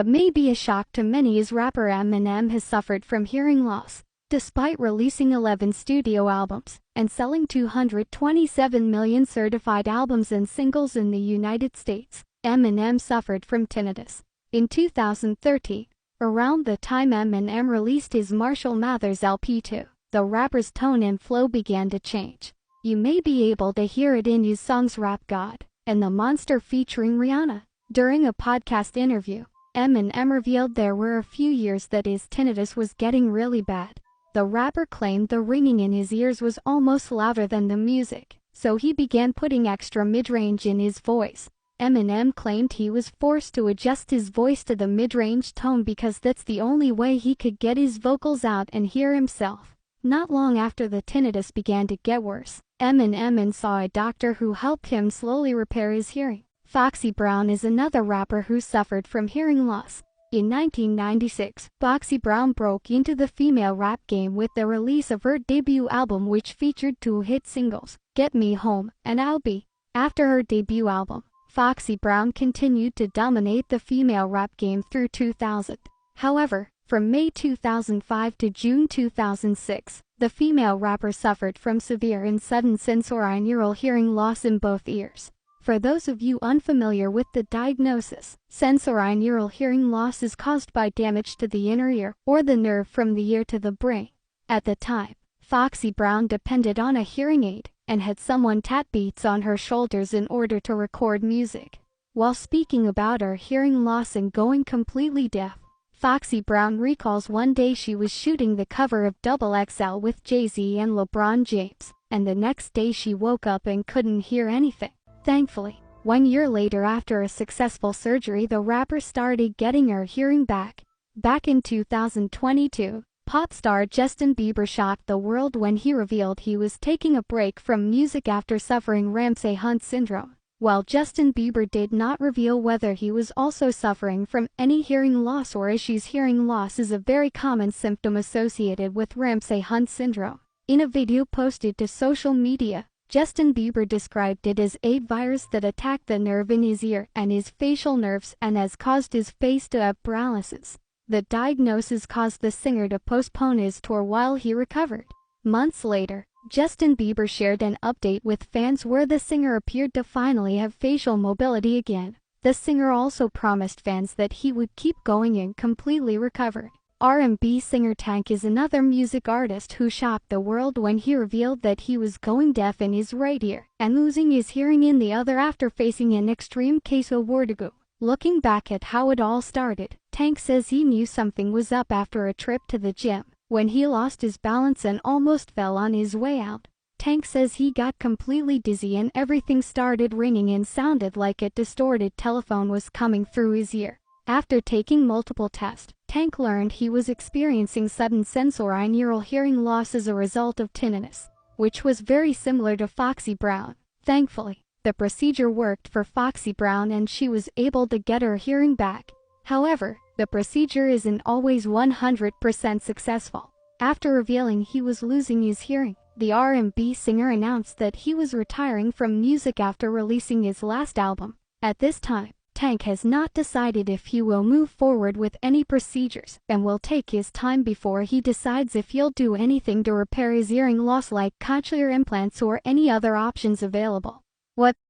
What may be a shock to many is rapper Eminem has suffered from hearing loss. Despite releasing 11 studio albums and selling 227 million certified albums and singles in the United States, Eminem suffered from tinnitus. In 2013, around the time Eminem released his Marshall Mathers LP2, the rapper's tone and flow began to change. You may be able to hear it in his songs Rap God and The Monster featuring Rihanna. During a podcast interview, Eminem revealed there were a few years that his tinnitus was getting really bad. The rapper claimed the ringing in his ears was almost louder than the music, so he began putting extra mid-range in his voice. Eminem claimed he was forced to adjust his voice to the mid-range tone because that's the only way he could get his vocals out and hear himself. Not long after the tinnitus began to get worse, Eminem saw a doctor who helped him slowly repair his hearing. Foxy Brown is another rapper who suffered from hearing loss. In 1996, Foxy Brown broke into the female rap game with the release of her debut album, which featured two hit singles, Get Me Home and I'll Be. After her debut album, Foxy Brown continued to dominate the female rap game through 2000. However, from May 2005 to June 2006, the female rapper suffered from severe and sudden sensorineural hearing loss in both ears. For those of you unfamiliar with the diagnosis, sensorineural hearing loss is caused by damage to the inner ear or the nerve from the ear to the brain. At the time, Foxy Brown depended on a hearing aid and had someone tap beats on her shoulders in order to record music. While speaking about her hearing loss and going completely deaf, Foxy Brown recalls one day she was shooting the cover of XXL with Jay-Z and LeBron James, and the next day she woke up and couldn't hear anything. Thankfully, 1 year later after a successful surgery, the rapper started getting her hearing back. Back in 2022, pop star Justin Bieber shocked the world when he revealed he was taking a break from music after suffering Ramsay-Hunt syndrome. While Justin Bieber did not reveal whether he was also suffering from any hearing loss or issues, hearing loss is a very common symptom associated with Ramsay-Hunt syndrome. In a video posted to social media, Justin Bieber described it as a virus that attacked the nerve in his ear and his facial nerves and has caused his face to have paralysis. The diagnosis caused the singer to postpone his tour while he recovered. Months later, Justin Bieber shared an update with fans where the singer appeared to finally have facial mobility again. The singer also promised fans that he would keep going and completely recovered. R&B Singer Tank is another music artist who shocked the world when he revealed that he was going deaf in his right ear and losing his hearing in the other after facing an extreme case of vertigo. Looking back at how it all started, Tank says he knew something was up after a trip to the gym, when he lost his balance and almost fell on his way out. Tank says he got completely dizzy and everything started ringing and sounded like a distorted telephone was coming through his ear. After taking multiple tests, Tank learned he was experiencing sudden sensorineural hearing loss as a result of tinnitus, which was very similar to Foxy Brown. Thankfully, the procedure worked for Foxy Brown and she was able to get her hearing back. However, the procedure isn't always 100% successful. After revealing he was losing his hearing, the R&B singer announced that he was retiring from music after releasing his last album. At this time, Tank has not decided if he will move forward with any procedures and will take his time before he decides if he'll do anything to repair his hearing loss like cochlear implants or any other options available. What